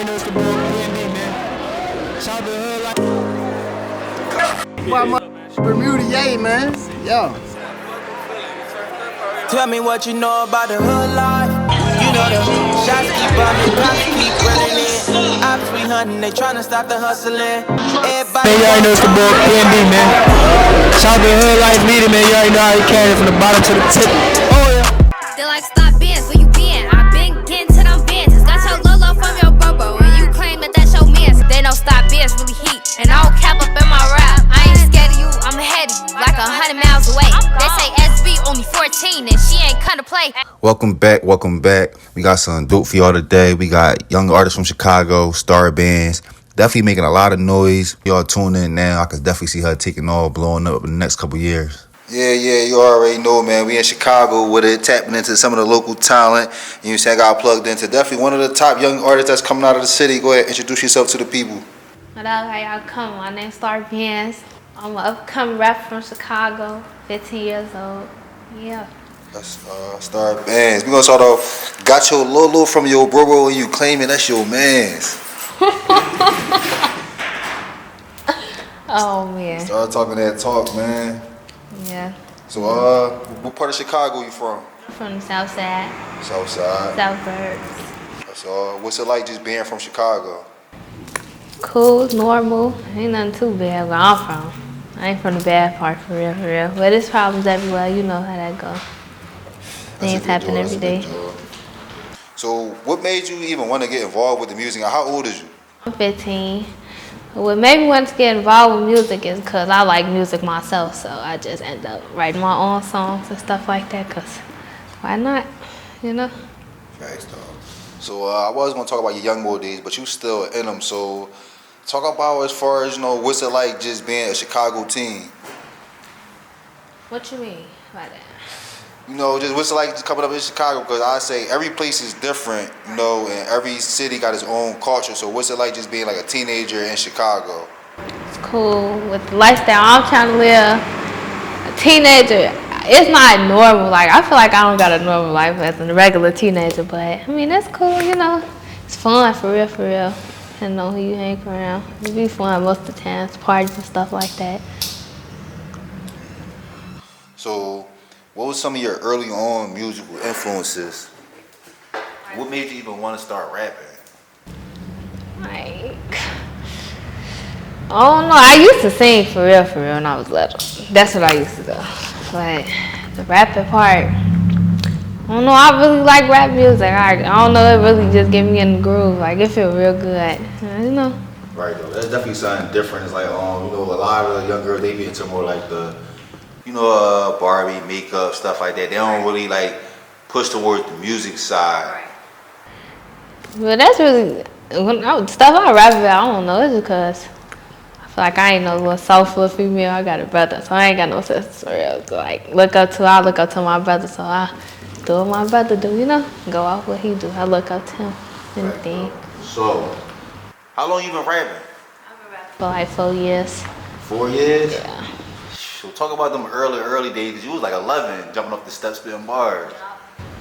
already know it's the boy Bandz, man. Shout out to Hoodlife. Boy, Bermuda, yay, man. Yo. Tell me what you know about the hood life. You know the shots keep bumming, cops keep running in. I'm 300, they tryna stop the hustling. Everybody Man, you already know it's the boy Bandz, man. Shout out to Hoodlife leader, man. You already know how he carry it from the bottom to the tip. Oh yeah. They like stop Bandz, where you been? I been getting to them Bandz. Got your Lolo from your Bobo, and you claim that that's your man. They know stop Bandz really heat, and I don't cap up in my rap. I ain't scared of you, I'm ahead of you, like 100 miles away. They say SB only 14, and she ain't come to play. Welcome back. We got some dope for y'all today. We got young artists from Chicago, Bandz. Definitely making a lot of noise. Y'all tune in now. I can definitely see her taking off, blowing up in the next couple years. Yeah, you already know, man. We in Chicago with it, tapping into some of the local talent. You know what I'm saying? Got plugged into definitely one of the top young artists that's coming out of the city. Go ahead, introduce yourself to the people. What up, how y'all come? My name's Bandz. I'm an upcoming rapper from Chicago, 15 years old. Yeah. That's Bandz. We gonna start off. Got your Lolo from your bro and you claiming that's your man's. Oh man. Start talking that talk, man. Yeah. So, what part of Chicago you from? From the South Side. South Side. Suburbs. That's all. What's it like just being from Chicago? Cool, normal. Ain't nothing too bad where I'm from. I ain't from the bad part for real. But there's problems everywhere. You know how that go. Things happen every day. So, what made you even want to get involved with the music? How old is you? I'm 15. What made me want to get involved with music is because I like music myself, so I just end up writing my own songs and stuff like that, because why not, you know? Facts, dog. So I was going to talk about your young boy days, but you still in them, so talk about as far as, you know, what's it like just being a Chicago teen? What you mean by that? You know, just what's it like just coming up in Chicago? Because I say every place is different, you know, and every city got its own culture. So what's it like just being like a teenager in Chicago? It's cool with the lifestyle I'm trying to live. A teenager, it's not normal. Like, I feel like I don't got a normal life as a regular teenager, but I mean, that's cool, you know. It's fun for real. Depending on who you hang around. It be fun most of the times, parties and stuff like that. So, what was some of your early on musical influences? What made you even want to start rapping? Like, I don't know. I used to sing for real when I was little. That's what I used to do. But the rapping part, I don't know. I really like rap music. I don't know. It really just get me in the groove. Like, it feel real good. You know. Right, though. That's definitely something different. It's like, you know, a lot of the young girls, they be into more like the, you know, Barbie, makeup, stuff like that. They don't really like push towards the music side. But that's really stuff I rap about. I don't know. It's because I feel like I ain't no little soulful female. I got a brother, so I ain't got no sisters for real. So like, I look up to my brother, so I do what my brother do. You know, go off what he do. I look up to him. Anything. Right, so, how long you been rapping? I've been rapping for like 4 years. 4 years? Yeah. So talk about them early days. You was like 11, jumping up the steps, spitting bars.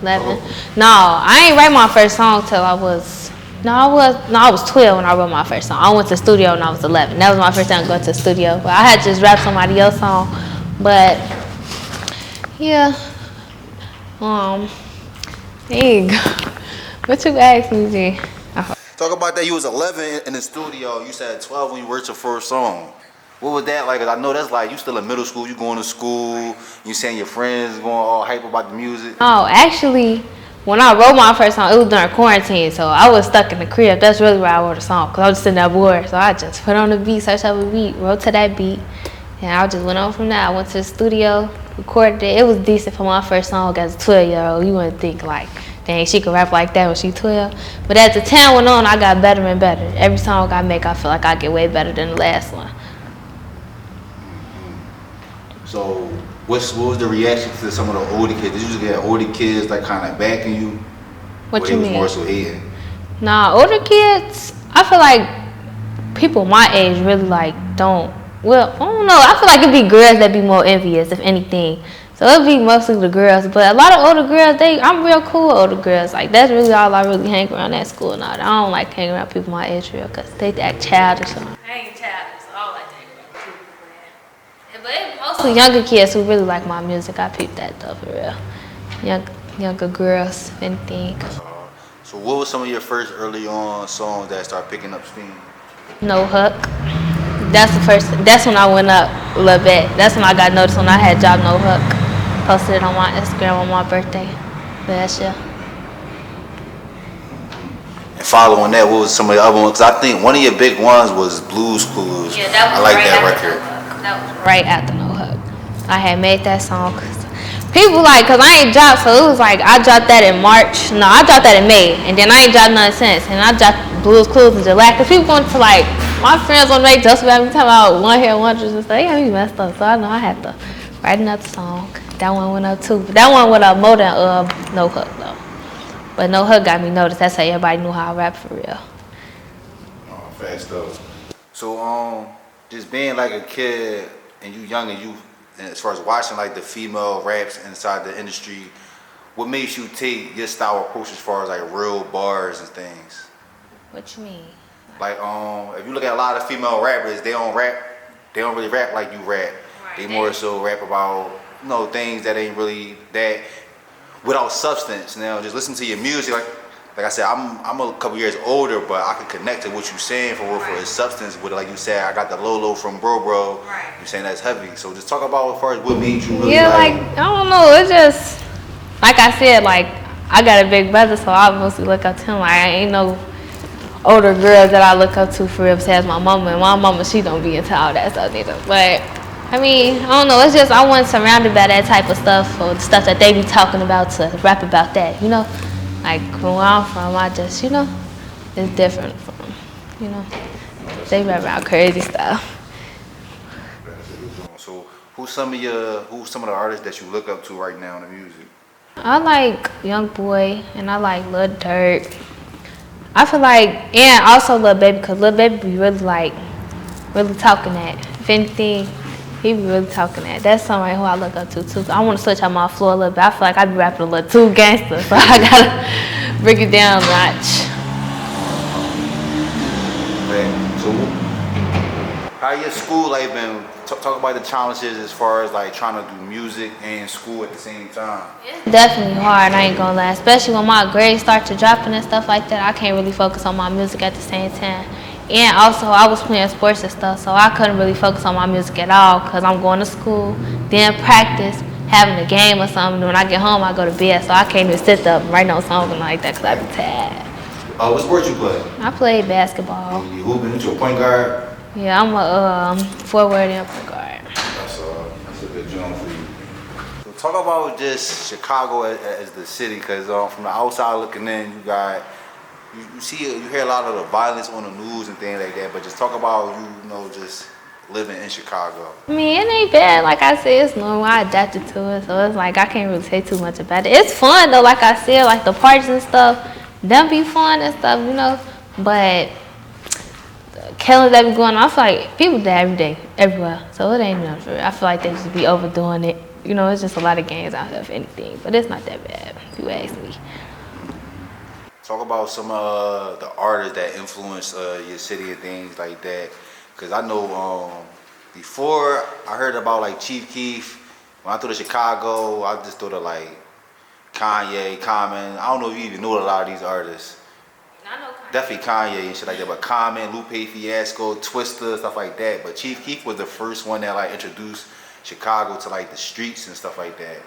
11. No, I ain't write my first song till I was 12 when I wrote my first song. I went to the studio when I was 11. That was my first time going to the studio. But I had just rapped somebody else's song. But yeah, dang. What you asked me, G? Talk about that. You was 11 in the studio. You said 12 when you wrote your first song. What was that like? 'Cause I know that's like you still in middle school. You going to school. You saying your friends going all hype about the music. Oh, actually, when I wrote my first song, it was during quarantine, so I was stuck in the crib. That's really where I wrote a song, because I was sitting there bored. So I just put on the beat, searched up a beat, wrote to that beat, and I just went on from there. I went to the studio, recorded it. It was decent for my first song as a 12-year-old. You wouldn't think like, dang, she could rap like that when she 12. But as the time went on, I got better and better. Every song I make, I feel like I get way better than the last one. So, what was the reaction to some of the older kids? Did you just get older kids like kind of backing you? What you mean? More so hating? Nah, older kids, I feel like people my age really like don't. Well, I don't know. I feel like it'd be girls that be more envious, if anything. So it'll be mostly the girls, but a lot of older girls, I'm real cool with older girls. Like that's really all I really hang around at school and all that. I don't like hanging around people my age real, cause they act childish. I ain't childish, so I don't like to hang around people, man. But it's mostly younger kids who really like my music. I peep that though, for real. Younger girls, if anything. So what was some of your first early on songs that started picking up steam? No Hook. That's when I went up a little bit. That's when I got noticed when I had dropped No Hook. Posted it on my Instagram on my birthday last year. And following that, what was some of the other ones? Because I think one of your big ones was Blues Clues. Yeah, that was I like right that after record. No Hook. That was right after No Hook. I had made that song. People cause I ain't dropped, so it was like I dropped that in March. No, I dropped that in May, and then I ain't dropped nothing since. And I dropped Blues Clues in July, cause people want to my friends want to make jokes about me talking about one hit wonders and stuff. They got me messed up, so I know I had to write another song. That one went up too. But that one went up more than No Hook though. But No Hook got me noticed. That's how everybody knew how I rap for real. Oh, fast though. So just being like a kid and you young and as far as watching like the female raps inside the industry, what makes you take your style approach as far as like real bars and things? What you mean? Like if you look at a lot of female rappers, they don't really rap like you rap. Right. They more so rap about things that ain't really that without substance. Now just listen to your music. Like I said, I'm a couple years older, but I can connect to what you're saying for real, for his substance with it. Like you said, I got the Lolo from Bro. Right. You're saying that's heavy. So just talk about as far as what made you really I don't know. It's just like I said, I got a big brother, so I mostly look up to him. I ain't no older girl that I look up to for real besides my mama. And my mama, she don't be into all that stuff either. But I mean, I don't know. It's just I wasn't surrounded by that type of stuff or the stuff that they be talking about to rap about that, Like from where I'm from, I just, it's different from, they rap about crazy stuff. So who's some of the artists that you look up to right now in the music? I like Young Boy and I like Lil Durk. I feel like, and also Lil Baby, because Lil Baby be really talking that. If anything, he be really talking that. That's somebody who I look up to too. I want to switch out my floor a little bit. I feel like I be rapping a little too gangster, so I gotta bring it down a notch. Man, so how your school life been? Talk about the challenges as far as like trying to do music and school at the same time. It's definitely hard, I ain't gonna lie. Especially when my grades start to dropping and stuff like that. I can't really focus on my music at the same time. And also, I was playing sports and stuff, so I couldn't really focus on my music at all because I'm going to school, then practice, having a game or something. When I get home, I go to bed, so I can't even sit up and write no songs like that because I be tired. What sport you play? I played basketball. You hooping into a point guard? Yeah, I'm a forward and point guard. That's a good job for you. So talk about just Chicago as the city, because from the outside looking in, you hear a lot of the violence on the news and things like that, but just talk about just living in Chicago. I mean, it ain't bad. Like I said, it's normal. I adapted to it, so it's like I can't really say too much about it. It's fun though, like I said, like the parties and stuff, them be fun and stuff, but the killings that be going on, I feel like people die every day, everywhere, so it ain't nothing for real. I feel like they just be overdoing it. It's just a lot of gangs out there, if anything, but it's not that bad, if you ask me. Talk about some of the artists that influence your city and things like that. Because I know before I heard about like Chief Keef, when I thought of Chicago, I just thought of like Kanye, Common. I don't know if you even know a lot of these artists. I know Kanye. Definitely Kanye and shit like that, but Common, Lupe Fiasco, Twista, stuff like that. But Chief Keef was the first one that like introduced Chicago to like the streets and stuff like that.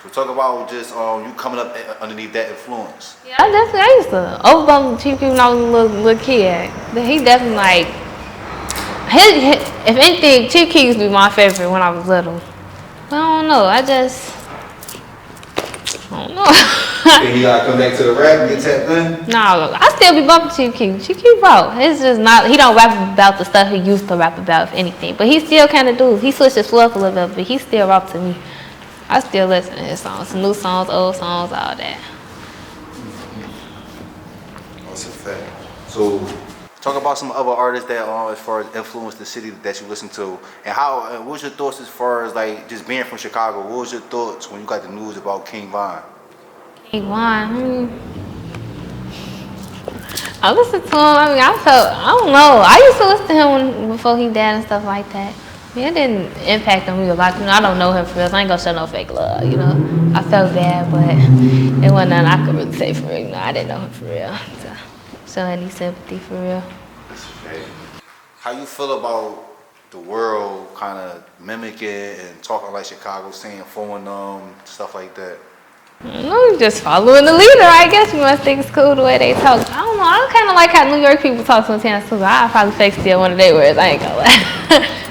So talk about just you coming up underneath that influence. Yeah, I used to overbump Chief Keef when I was a little kid. He definitely like, if anything, Chief Keef used to be my favorite when I was little. But I don't know, I don't know. Then you gotta come back to the rap and get tapped in? No, I still be bumping Chief Keef. Chief Keef raw. It's just not, he don't rap about the stuff he used to rap about, if anything. But he still kind of do. He switched his flow up a little bit, but he still rap to me. I still listen to his songs, new songs, old songs, all that. That's a fact. So Talk about some other artists that, as far as influenced the city that you listen to, and how. And what was your thoughts as far as like just being from Chicago? What was your thoughts when you got the news about King Von? King Von. I listened to him. I mean, I don't know. I used to listen to him before he died and stuff like that. I mean, it didn't impact on me a lot. You know, I don't know him for real. So I ain't gonna show no fake love. You know, I felt bad, but it wasn't nothing I could really say for real. You know, I didn't know him for real. So, show any sympathy for real. How you feel about the world kind of mimicking and talking like Chicago, saying phone them, stuff like that? No, just following the leader, I guess. You must think it's cool the way they talk. I don't know. I kind of like how New York people talk sometimes too. I probably fake steal one of their words. I ain't gonna lie.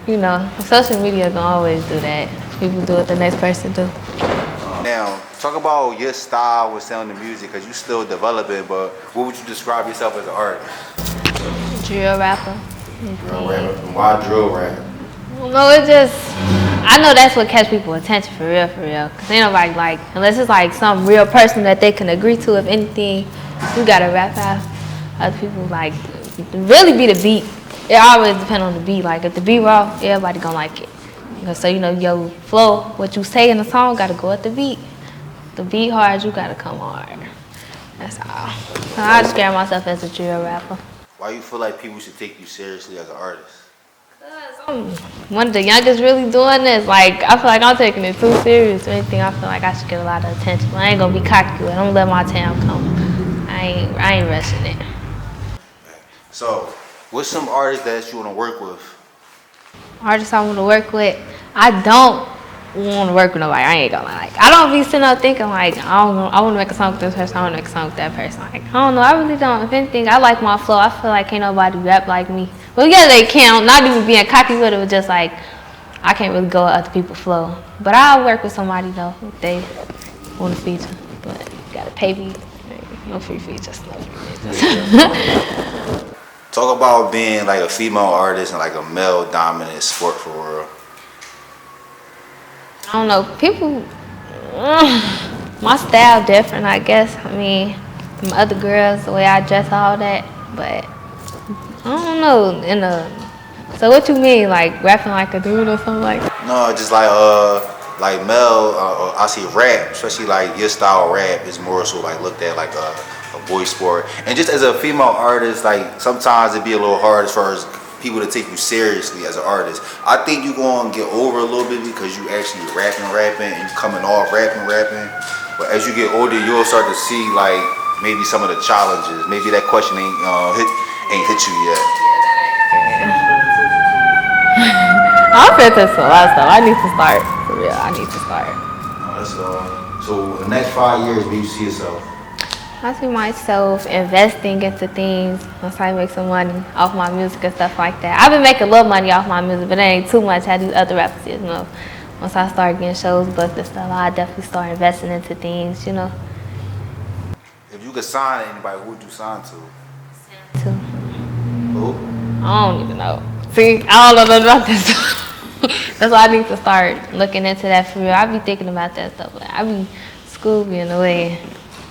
You know, social media gonna always do that. People do what the next person do. Now, talk about your style with sound and music, because you still developing, but what would you describe yourself as an artist? Drill rapper. Drill rapper. Why drill rapper? No, it just, I know that's what catch people attention for real. Cause ain't nobody like, unless it's like some real person that they can agree to, if anything, you gotta rap out. Other people like, really be the beat. It always depends on the beat. Like if the beat raw, everybody gonna like it. So you know, your flow, what you say in the song gotta go at the beat. The beat hard, you gotta come hard. That's all. So I describe myself as a drill rapper. Why you feel like people should take you seriously as an artist? I'm one of the youngest really doing this. Like, I feel like I'm taking it too serious or anything. I feel like I should get a lot of attention. I ain't gonna be cocky with it. I'm gonna let my time come. I ain't rushing it. So, what's some artists that you wanna work with? Artists I wanna work with, I don't wanna work with nobody. I ain't gonna lie. Like, I don't be sitting up thinking like, I wanna make a song with this person, I wanna make a song with that person. Like, I don't know, I really don't. If anything, I like my flow. I feel like ain't nobody rap like me. Well, yeah, they can. Not even being cocky with it, but just like, I can't really go with other people's flow. But I'll work with somebody though, if they want to feature. But you gotta pay me. No free features, no free features. Talk about being like a female artist and like a male dominant sport for real. I don't know, people, my style different, I guess. I mean, from other girls, the way I dress, all that, but I don't know, so what you mean, like rapping like a dude or something like that? No, just like male, I see rap, especially like your style rap is more so like looked at like a boy sport. And just as a female artist, like sometimes it'd be a little hard as far as people to take you seriously as an artist. I think you're gonna get over a little bit because you actually rapping and you coming off rapping. But as you get older, you'll start to see like maybe some of the challenges.Maybe that question ain't hit you yet. I'm paying attention to a lot of stuff. I need to start, for real, I need to start. So in the next 5 years, where you see yourself? I see myself investing into things once I make some money off my music and stuff like that. I've been making a little money off my music, but it ain't too much. How these other rappers, you know. Once I start getting shows booked and stuff, I'll definitely start investing into things, you know. If you could sign to anybody, who would you sign to? Too. Who? I don't even know. See, I don't know nothing about this. That's why I need to start looking into that for real. I be thinking about that stuff. Like, I be school in a way.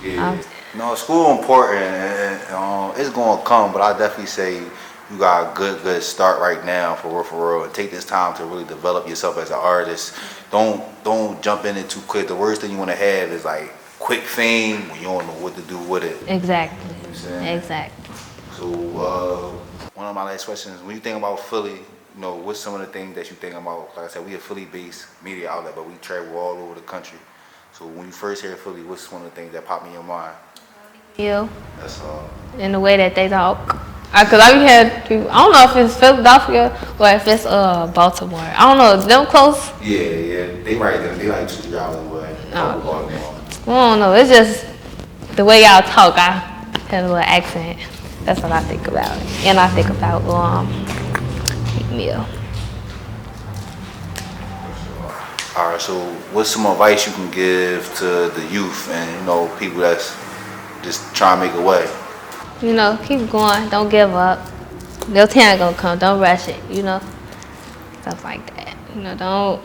Yeah. No, school important, and it's gonna come. But I definitely say you got a good start right now for real. And take this time to really develop yourself as an artist. Don't jump in it too quick. The worst thing you want to have is like quick fame when you don't know what to do with it. Exactly. You know what I'm saying? Exactly. So one of my last questions: when you think about Philly, you know, what's some of the things that you think about? Like I said, we a Philly-based media outlet, but we travel all over the country. So when you first hear Philly, what's one of the things that pop in your mind? You. That's all. In the way that they talk. Cause I be had people, I don't know if it's Philadelphia or if it's Baltimore. I don't know, is them close? Yeah, they right there. They like 2 hours away. I don't know, it's just the way y'all talk. I have a little accent. That's what I think about. And I think about meal. All right, so what's some advice you can give to the youth and, you know, people that's just trying to make a way? You know, keep going. Don't give up. Your time gonna come. Don't rush it. You know, stuff like that. You know, don't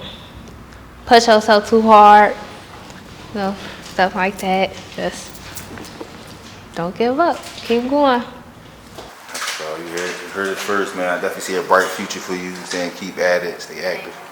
push yourself too hard. You know, stuff like that. Just don't give up. Keep going. You heard it first, man. I definitely see a bright future for you. Saying keep at it, stay active.